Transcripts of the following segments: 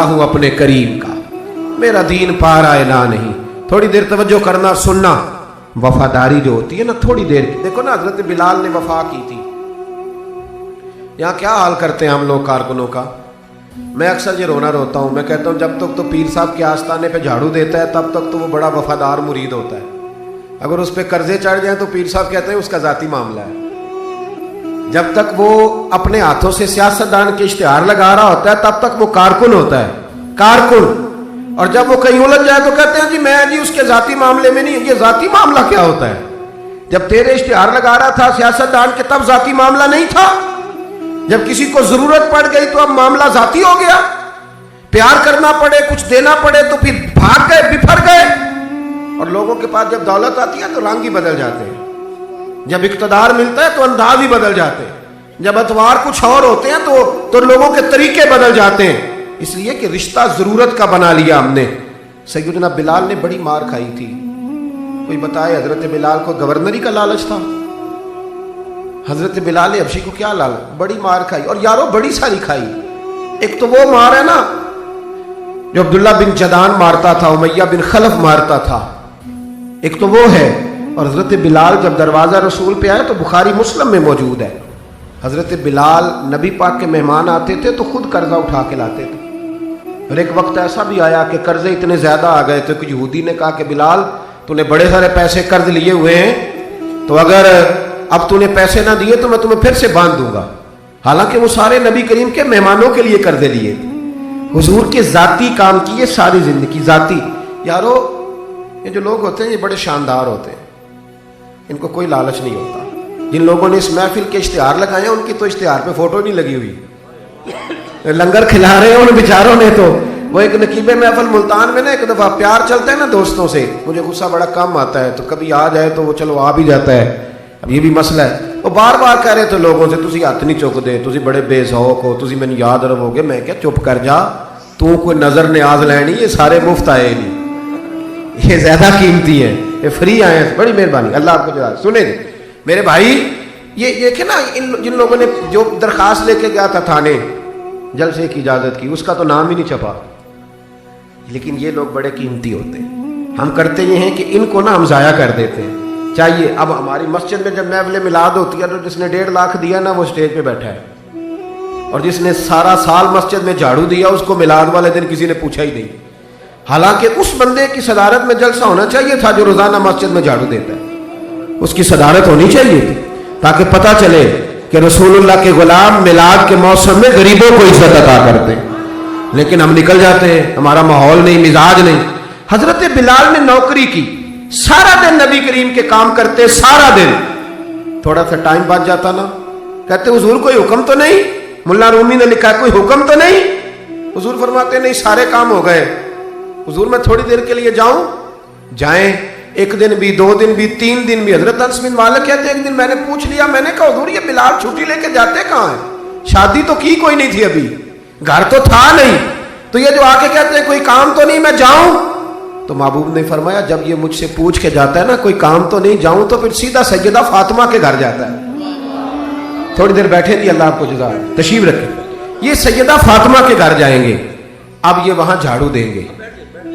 हूं अपने करीम का, मेरा दीन पा रहा है ना नहीं। थोड़ी देर तवज्जो करना, सुनना। वफादारी जो होती है ना, थोड़ी देर की। देखो ना, हजरत बिलाल ने वफा की थी। यहाँ क्या हाल करते हैं हम लोग कारकुनों का। मैं अक्सर ये रोना रोता हूँ। मैं कहता हूँ जब तक तो पीर साहब के आस्थाने पे झाड़ू देता है तब तक तो वो बड़ा वफादार मुरीद होता है। अगर उस पर कर्जे चढ़ जाए तो पीर साहब कहते हैं उसका जाती मामला है। जब तक वो अपने हाथों से सियासतदान के इश्तिहार लगा रहा होता है तब तक वो कारकुन होता है, कारकुन। और जब वो कहीं उलझ जाए तो कहते हैं जी मैं जी उसके जाती मामले में नहीं। ये जाती मामला क्या होता है? जब तेरे इश्तिहार लगा रहा था सियासतदान के तब जाती मामला नहीं था। जब किसी को जरूरत पड़ गई तो अब मामला जाती हो गया। प्यार करना पड़े, कुछ देना पड़े तो फिर भाग गए, बिफर गए। और लोगों के पास जब दौलत आती है तो रंग ही बदल जाते हैं। जब इक्तदार मिलता है तो अंदाज ही बदल जाते हैं। जब अतवार कुछ और होते हैं तो लोगों के तरीके बदल जाते हैं। इसलिए कि रिश्ता जरूरत का बना लिया हमने। सैयदना बिलाल ने बड़ी मार खाई थी। कोई बताए हजरत बिलाल को गवर्नरी का लालच था? हजरत बिलाल हबशी को क्या लालच? बड़ी मार खाई। और यारो बड़ी सारी खाई। एक तो वो मार है ना जो अब्दुल्ला बिन जदान मारता था, उमैया बिन खलफ मारता था, एक तो वो है। और हजरत बिलाल जब दरवाजा रसूल पे आए तो बुखारी मुस्लिम में मौजूद है। हजरत बिलाल नबी पाक के मेहमान आते थे तो खुद कर्जा उठा के लाते थे। और एक वक्त ऐसा भी आया कि कर्जे इतने ज्यादा आ गए थे कि यहूदी ने कहा कि बिलाल तूने बड़े सारे पैसे कर्ज लिए हुए हैं, तो अगर अब तूने पैसे ना दिए तो मैं तुम्हें फिर से बांध दूंगा। हालांकि वो सारे नबी करीम के मेहमानों के लिए कर्जे लिए थे, हुजूर के जाती काम किए सारी जिंदगी जाती। यारो ये जो लोग होते हैं ये बड़े शानदार होते हैं, इनको कोई लालच नहीं होता। जिन लोगों ने इस महफिल के इश्तिहार लगाए हैं उनकी तो इश्तिहार पे फोटो नहीं लगी हुई। लंगर खिला रहे हैं उन बेचारों ने तो। वो एक नकीबे महफिल मुल्तान में ना एक दफा प्यार चलता है ना दोस्तों से, मुझे गुस्सा बड़ा कम आता है तो कभी आ जाए तो वो चलो आ भी जाता है। अब ये भी मसला है। वो बार बार कह रहे थे लोगों से तुसी हथ नहीं चुकते, तुसी बड़े बेसौक हो, तुसी मैंने याद रहोगे। मैं क्या चुप कर जा, तू कोई नजर न्याज लैनी, ये सारे मुफ्त आए नहीं, ये ज्यादा कीमती है, ये फ्री आए हैं। बड़ी मेहरबानी, अल्लाह आपको जवाब। सुने मेरे भाई, ये देखे ना जिन लोगों ने जो दरखास्त लेके गया था थाने जलसे की इजाजत की, उसका तो नाम ही नहीं छपा। लेकिन ये लोग बड़े कीमती होते हैं। हम करते ये हैं कि इनको ना हम जाया कर देते हैं। चाहिए अब हमारी मस्जिद में जब महफिल मिलाद होती है तो जिसने 1.5 लाख दिया ना वो स्टेज पे बैठा है, और जिसने सारा साल मस्जिद में झाड़ू दिया उसको मिलाद वाले दिन किसी ने पूछा ही नहीं। हालांकि उस बंदे की सदारत में जलसा होना चाहिए था जो रोजाना मस्जिद में झाड़ू देता है, उसकी सदारत होनी चाहिए थी ताकि पता चले कि रसूलुल्लाह के गुलाम मिलाद के मौसम में गरीबों को इज्जत अता करते हैं। लेकिन हम निकल जाते हैं, हमारा माहौल नहीं, मिजाज नहीं। हजरत बिलाल ने नौकरी की, सारा दिन नबी करीम के काम करते, सारा दिन। थोड़ा सा टाइम बच जाता ना, कहते हुजूर कोई हुक्म तो नहीं? मुल्ला रूमी ने लिखा कोई हुक्म तो नहीं? हुजूर फरमाते नहीं, सारे काम हो गए। हुजूर मैं थोड़ी देर के लिए जाऊं? जाएं। एक दिन भी, 2 दिन भी, 3 दिन भी। हजरत अनस बिन मालिक कहते एक दिन मैंने पूछ लिया, मैंने कहा हुजूर ये बिलाल छुट्टी लेके जाते कहाँ हैं? शादी तो की कोई नहीं थी अभी, घर तो था नहीं, तो ये जो आके कहते हैं कोई काम तो नहीं, मैं जाऊं? तो महबूब ने फरमाया जब ये मुझसे पूछ के जाता है ना कोई काम तो नहीं, जाऊं तो फिर सीधा सैयदा फातिमा के घर जाता है। थोड़ी देर बैठे थी, अल्लाह आपको जज़ा तशरीफ रखे। ये सैयदा फातिमा के घर जाएंगे, अब ये वहां झाड़ू देंगे।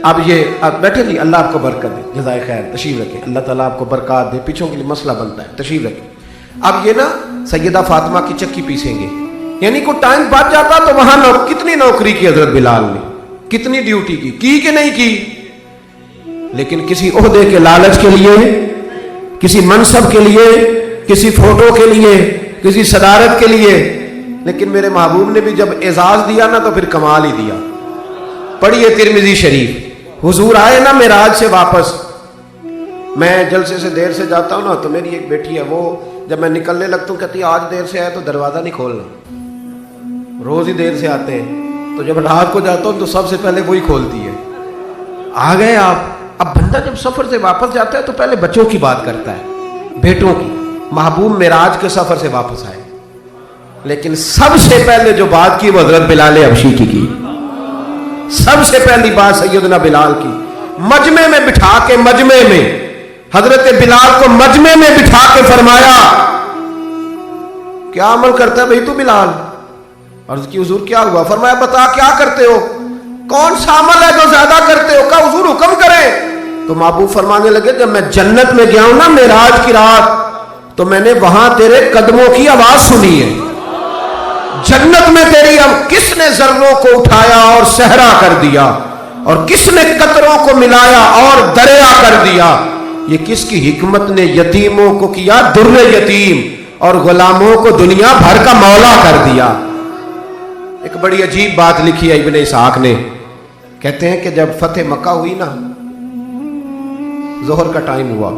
अब ये अब बैठे नहीं, अल्लाह आपको बरकत दे, जज़ाए खैर, तशरीफ रखे। अल्लाह ताला आपको बरकत दे, पीछों के लिए मसला बनता है, तशरीफ रखे। अब ये ना सैयदा फातिमा की चक्की पीसेंगे, यानी को टाइम बच जाता तो वहां कितनी नौकरी की हजरत बिलाल ने, कितनी ड्यूटी की कि नहीं की? लेकिन किसी ओहदे के लालच के लिए, किसी मनसब के लिए, किसी फोटो के लिए, किसी सदारत के लिए। लेकिन मेरे महबूब ने भी जब एजाज दिया ना तो फिर कमाल ही दिया। पढ़िए तिरमिजी शरीफ, हुजूर आए ना मेराज से वापस। मैं जलसे से देर से जाता हूँ ना तो मेरी एक बेटी है, वो जब मैं निकलने लगता हूँ कहती है आज देर से आया तो दरवाजा नहीं खोलना। रोज ही देर से आते हैं, तो जब रात को जाता हूँ तो सबसे पहले वही खोलती है। आ गए आप। अब बंदा जब सफर से वापस जाता है तो पहले बच्चों की बात करता है, बेटों की। महबूब मेराज के सफर से वापस आए, लेकिन सबसे पहले जो बात की वो हजरत बिलाल हबशी की। सबसे पहली बात सैयदना बिलाल की, मजमे में बिठा के, मजमे में हजरत बिलाल को मजमे में बिठा के फरमाया क्या अमल करता है भाई तू बिलाल? अर्ज की हुजूर क्या हुआ? फरमाया बता क्या करते हो? کون سا عمل ہے جو زیادہ کرتے ہو؟ کہا حضور حکم کریں. تو محبوب فرمانے لگے جب میں جنت میں گیا ہوں نا معراج کی رات, تو میں نے وہاں تیرے قدموں کی آواز سنی ہے. جنت میں تیری کس نے ذروں کو اٹھایا اور صحرا کر دیا, اور کس نے قطروں کو ملایا اور دریا کر دیا. یہ کس کی حکمت نے یتیموں کو کیا در یتیم, اور غلاموں کو دنیا بھر کا مولا کر دیا. ایک بڑی عجیب بات لکھی ہے ابن اسحاق نے, کہتے ہیں کہ جب فتح مکہ ہوئی نا, ظہر کا ٹائم ہوا,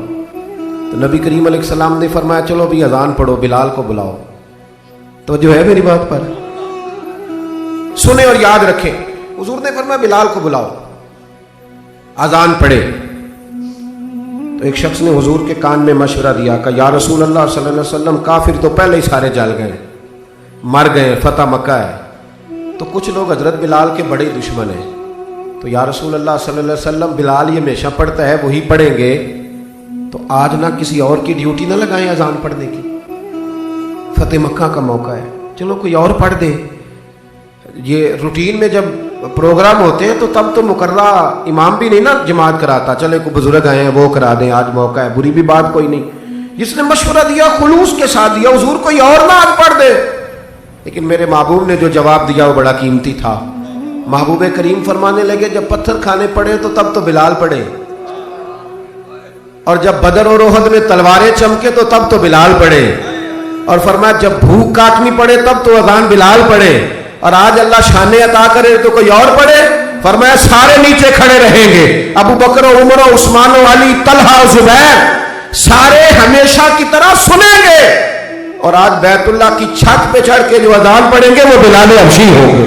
تو نبی کریم علیہ السلام نے فرمایا چلو بھی اذان پڑھو, بلال کو بلاؤ. تو جو ہے میری بات پر سنیں اور یاد رکھیں. حضور نے فرمایا بلال کو بلاؤ, اذان پڑھے. تو ایک شخص نے حضور کے کان میں مشورہ دیا کہ یا رسول اللہ صلی اللہ علیہ وسلم, کافر تو پہلے ہی سارے جل گئے, مر گئے, فتح مکہ ہے, تو کچھ لوگ حضرت بلال کے بڑے دشمن ہیں. تو یا رسول اللہ صلی اللہ علیہ وسلم, بلال یہ ہمیشہ پڑھتا ہے, وہی پڑھیں گے, تو آج نہ کسی اور کی ڈیوٹی نہ لگائیں اذان پڑھنے کی, فتح مکہ کا موقع ہے, چلو کوئی اور پڑھ دے. یہ روٹین میں جب پروگرام ہوتے ہیں تو تب تو مقررہ امام بھی نہیں نا جماعت کراتا, چلے کوئی بزرگ آئے ہیں وہ کرا دیں, آج موقع ہے, بری بھی بات کوئی نہیں. جس نے مشورہ دیا خلوص کے ساتھ دیا, حضور کوئی اور نہ آج پڑھ دے. لیکن میرے محبوب نے جو جواب دیا وہ بڑا قیمتی تھا. محبوب کریم فرمانے لگے جب پتھر کھانے پڑے تو تب تو بلال پڑھے, اور جب بدر اور احد میں تلواریں چمکے تو تب تو بلال پڑھے, اور فرمایا جب بھوک کاٹنی پڑے تب تو اذان بلال پڑھے, اور آج اللہ شان عطا کرے تو کوئی اور پڑھے. فرمایا سارے نیچے کھڑے رہیں گے, ابو بکر و عمر و عثمان و علی, طلحہ و زبیر, سارے ہمیشہ کی طرح سنیں گے, اور آج بیت اللہ کی چھت پہ چڑھ کے جو اذان پڑھیں گے وہ بلال حبشی ہوں گے.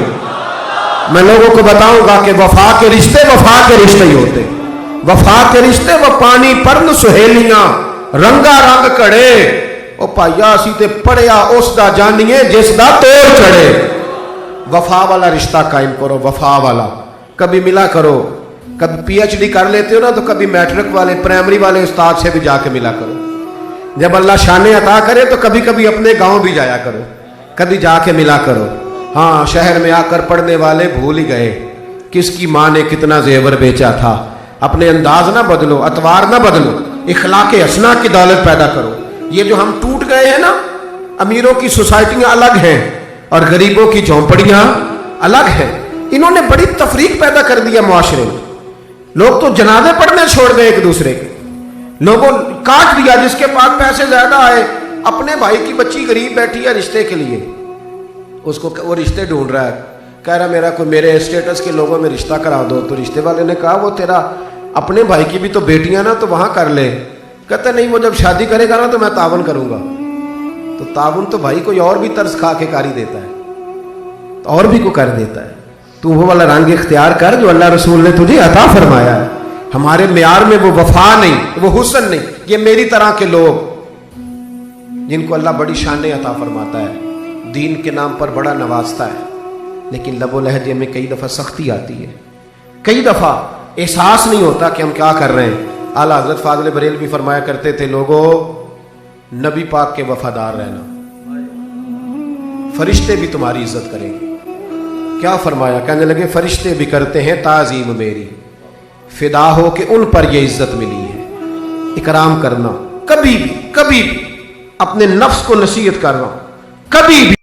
میں لوگوں کو بتاؤں گا کہ وفا کے رشتے ہی ہوتے. وفا کے رشتے وہ پانی پرن سہیلیاں, رنگا رنگ کڑے, او پائیا اسی تے پڑھیا اس دا جانیے جس دا توڑ چڑھے. وفا والا رشتہ قائم کرو, وفا والا. کبھی ملا کرو, کبھی پی ایچ ڈی کر لیتے ہو نا تو کبھی میٹرک والے پرائمری والے استاد سے بھی جا کے ملا کرو. جب اللہ شان عطا کرے تو کبھی کبھی اپنے گاؤں بھی جایا کرو, کبھی جا کے ملا کرو. ہاں شہر میں آ کر پڑھنے والے بھول ہی گئے کس کی ماں نے کتنا زیور بیچا تھا. اپنے انداز نہ بدلو, اطوار نہ بدلو, اخلاق حسنہ کی دولت پیدا کرو. یہ جو ہم ٹوٹ گئے ہیں نا, امیروں کی سوسائٹیاں الگ ہیں اور غریبوں کی جھونپڑیاں الگ ہیں. انہوں نے بڑی تفریق پیدا کر دیا معاشرے میں. لوگ تو جنازے پڑھنے چھوڑ گئے ایک دوسرے کے, لوگوں کاٹ دیا. جس کے پاس پیسے زیادہ آئے, اپنے بھائی کی بچی غریب بیٹھی ہے رشتے کے لیے, اس کو وہ رشتے ڈھونڈ رہا ہے, کہہ رہا میرا کوئی میرے اسٹیٹس کے لوگوں میں رشتہ کرا دو. تو رشتے والے نے کہا وہ تیرا اپنے بھائی کی بھی تو بیٹیاں نا, تو وہاں کر لے. کہتا نہیں وہ جب شادی کرے گا نا تو میں تعاون کروں گا. تو تعاون تو بھائی کوئی اور بھی طرز کھا کے کاری دیتا ہے, تو اور بھی کو کر دیتا ہے. تو وہ والا رنگ اختیار کر جو اللہ رسول نے تجھے عطا فرمایا ہے. ہمارے معیار میں وہ وفا نہیں, وہ حسن نہیں. یہ میری طرح کے لوگ جن کو اللہ بڑی شان عطا فرماتا ہے, دین کے نام پر بڑا نوازتا ہے, لیکن لب و لہجے میں کئی دفعہ سختی آتی ہے, کئی دفعہ احساس نہیں ہوتا کہ ہم کیا کر رہے ہیں. اعلیٰ حضرت فاضل بریلوی فرمایا کرتے تھے لوگوں نبی پاک کے وفادار رہنا, فرشتے بھی تمہاری عزت کریں گے. کیا فرمایا؟ کہنے لگے فرشتے بھی کرتے ہیں تعظیم میری, فدا ہو کہ ان پر یہ عزت ملی ہے. اکرام کرنا, کبھی بھی اپنے نفس کو نصیحت کرنا, کبھی بھی